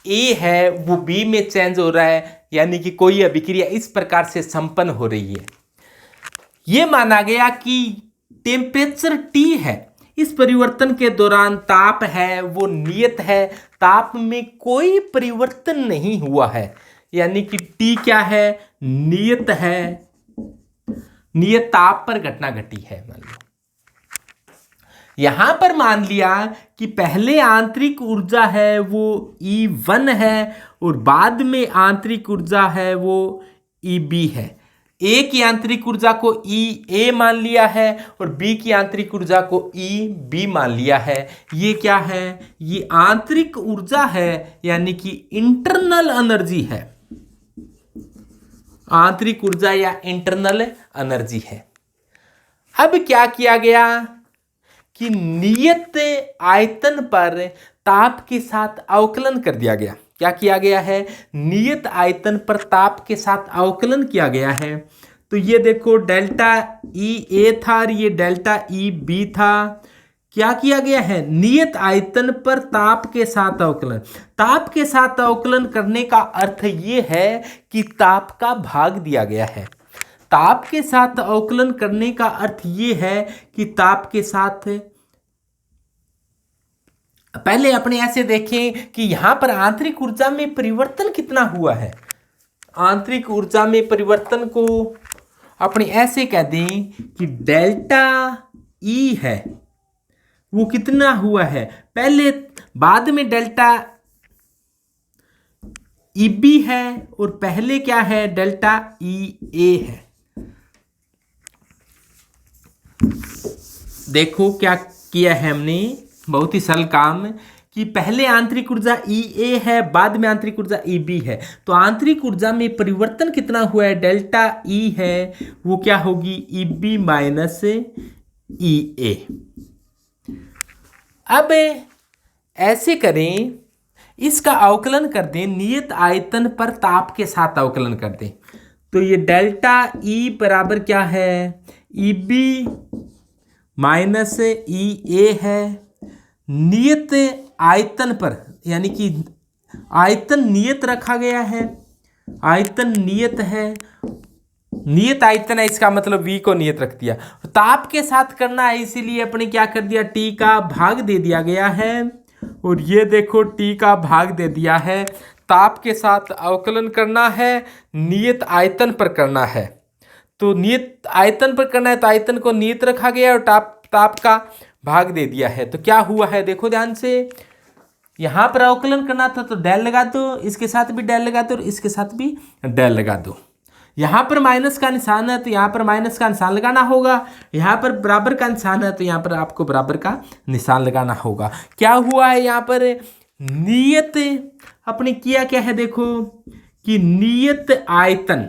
ए है वो बी में चेंज हो रहा है, यानी कि कोई अभिक्रिया इस प्रकार से संपन्न हो रही है। ये माना गया कि टेम्परेचर टी है, इस परिवर्तन के दौरान ताप है वो नियत है, ताप में कोई परिवर्तन नहीं हुआ है, यानी कि टी क्या है, नियत है, नियत ताप पर घटना घटी है। मान लो यहां पर मान लिया कि पहले आंतरिक ऊर्जा है वो E1 है और बाद में आंतरिक ऊर्जा है वो EB है। ए की आंतरिक ऊर्जा को EA मान लिया है और बी की आंतरिक ऊर्जा को EB मान लिया है। ये क्या है, ये आंतरिक ऊर्जा है, यानी कि इंटरनल एनर्जी है, आंतरिक ऊर्जा या इंटरनल एनर्जी है। अब क्या किया गया कि नियत आयतन पर ताप के साथ अवकलन कर दिया गया। क्या किया गया है, नियत आयतन पर ताप के साथ अवकलन किया गया है। तो ये देखो डेल्टा EA था और ये डेल्टा EB था। क्या किया गया है, नियत आयतन पर ताप के साथ अवकलन। ताप के साथ अवकलन करने का अर्थ ये है कि ताप का भाग दिया गया है। ताप के साथ अवकलन करने का अर्थ ये है कि ताप के साथ, पहले अपने ऐसे देखें कि यहां पर आंतरिक ऊर्जा में परिवर्तन कितना हुआ है। आंतरिक ऊर्जा में परिवर्तन को अपने ऐसे कह दें कि डेल्टा E है वो कितना हुआ है, पहले बाद में डेल्टा EB है और पहले क्या है, डेल्टा EA है। देखो क्या किया है हमने, बहुत ही सरल काम कि पहले आंतरिक ऊर्जा EA है, बाद में आंतरिक ऊर्जा EB है। तो आंतरिक ऊर्जा में परिवर्तन कितना हुआ है, डेल्टा E है वो क्या होगी, EB माइनस EA। अब ऐसे करें, इसका अवकलन कर दें, नियत आयतन पर ताप के साथ अवकलन कर दें। तो ये डेल्टा E बराबर क्या है, EB माइनस EA है। नियत आयतन पर, यानी कि आयतन नियत रखा गया है, आयतन नियत है, नियत आयतन है, इसका मतलब V को नियत रख दिया। ताप के साथ करना है इसीलिए अपने क्या कर दिया, T का भाग दे दिया गया है। और ये देखो T का भाग दे दिया है। ताप के साथ अवकलन करना है, नियत आयतन पर करना है। तो नियत आयतन पर करना है तो आयतन को नियत रखा गया और ताप का भाग दे दिया है। तो क्या हुआ है, देखो ध्यान से, यहां पर अवकलन करना था तो डेल लगा दो, इसके साथ भी डेल लगा दो और इसके साथ भी डेल लगा दो। यहां पर माइनस का निशान है तो यहां पर माइनस का निशान लगाना होगा, यहां पर बराबर का निशान है तो यहां पर आपको बराबर का निशान लगाना होगा। क्या हुआ है यहां पर, नियत अपने किया क्या है, देखो कि नियत आयतन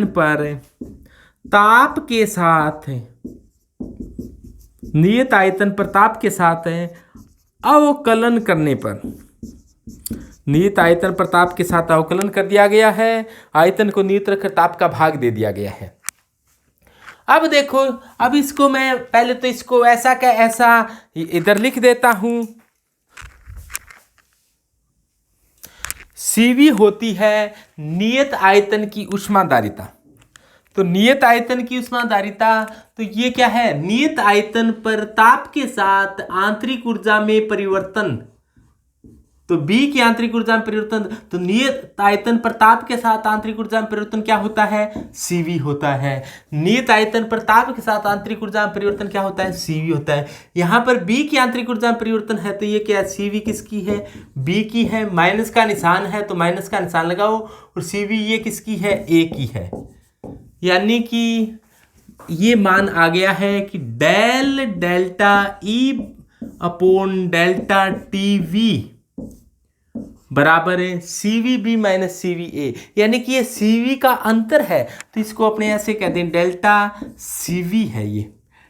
पर ताप के साथ, नियत आयतन पर ताप के साथ अवकलन करने पर, नियत आयतन पर ताप के साथ अवकलन कर दिया गया है। आयतन को नियत रखकर ताप का भाग दे दिया गया है। अब देखो, अब इसको मैं पहले तो इसको ऐसा का ऐसा इधर लिख देता हूं। CV होती है नियत आयतन की ऊष्माधारिता। तो नियत आयतन की ऊष्माधारिता, तो ये क्या है, नियत आयतन पर ताप के साथ आंतरिक ऊर्जा में परिवर्तन। तो B की आंतरिक ऊर्जा में परिवर्तन, तो नियत आयतन पर ताप के साथ आंतरिक ऊर्जा में परिवर्तन क्या होता है, CV होता है। नियत आयतन पर ताप के साथ आंतरिक ऊर्जा में परिवर्तन क्या होता है, CV होता है। यहां पर B की आंतरिक ऊर्जा में परिवर्तन है तो ये क्या है, CV किसकी है, B की है। माइनस का निशान है तो माइनस का निशान लगाओ और CV ये किसकी है, A की है। यानी कि ये मान आ गया है कि del delta E upon delta TV बराबर है CVB माइनस CVA, यानी कि ये CV का अंतर है तो इसको अपने ऐसे कह दें डेल्टा CV है। ये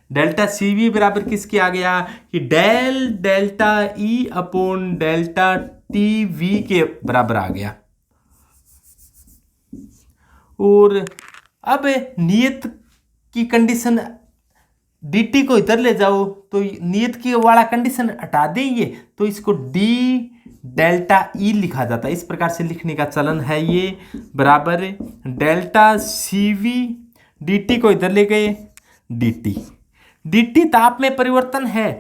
डेल्टा CV बराबर किसके आ गया कि del delta E upon delta TV के बराबर आ गया। और अब नियत की कंडीशन dt को इधर ले जाओ तो नियत की वाला कंडीशन हटा देंगे तो इसको d डेल्टा ई लिखा जाता है। इस प्रकार से लिखने का चलन है ये, बराबर delta C V D T को इधर ले गए डी टी। डी टी ताप में परिवर्तन है,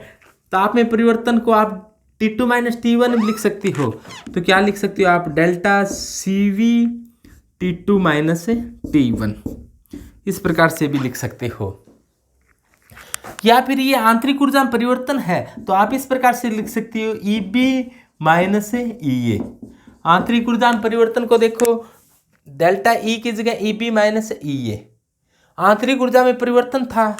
ताप में परिवर्तन को आप T2 माइनस T1 लिख सकती हो। तो क्या लिख सकती हो आप, delta C we T2 minus T1, इस प्रकार से भी लिख सकते हो। या फिर ये आंतरिक ऊर्जा में परिवर्तन है तो आप इस प्रकार से लिख सकती हो EB माइनस EA। आंतरिक ऊर्जा में परिवर्तन को देखो, डेल्टा E की जगह EB माइनस EA आंतरिक ऊर्जा में परिवर्तन था।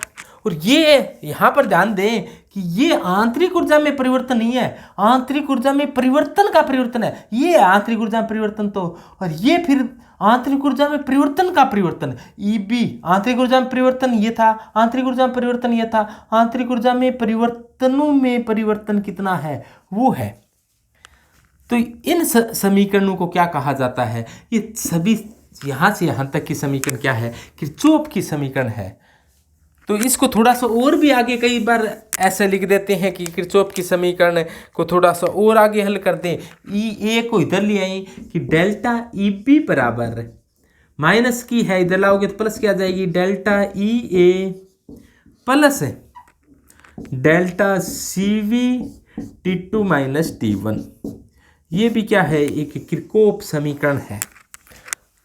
और ये यहाँ पर ध्यान दें कि ये आंतरिक ऊर्जा में परिवर्तन नहीं है, आंतरिक ऊर्जा में परिवर्तन का परिवर्तन है। ये आंतरिक ऊर्जा में परिवर्तन तो, और ये फिर आंतरिक ऊर्जा में परिवर्तन का परिवर्तन। EB आंतरिक ऊर्जा में परिवर्तन ये था, आंतरिक ऊर्जा में परिवर्तन ये था, आंतरिक ऊर्जा में परिवर्तनों में परिवर्तन कितना है वो है। तो इन समीकरणों को क्या कहा जाता है, ये सभी यहाँ से यहाँ तक की समीकरण क्या है, किरचॉफ की समीकरण है। तो इसको थोड़ा सा और भी आगे कई बार ऐसे लिख देते हैं कि किरचॉफ की समीकरण को थोड़ा सा और आगे हल कर दें। E A को इधर ले आए कि डेल्टा EB बराबर माइनस की है, इधर लाओगे तो प्लस क्या आ जाएगी, delta EA plus delta CV T2 minus T1। ये भी क्या है, एक किरचॉफ समीकरण है।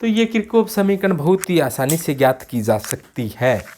तो ये किरचॉफ समीकरण बहुत ही आसानी से ज्ञात की जा सकती है।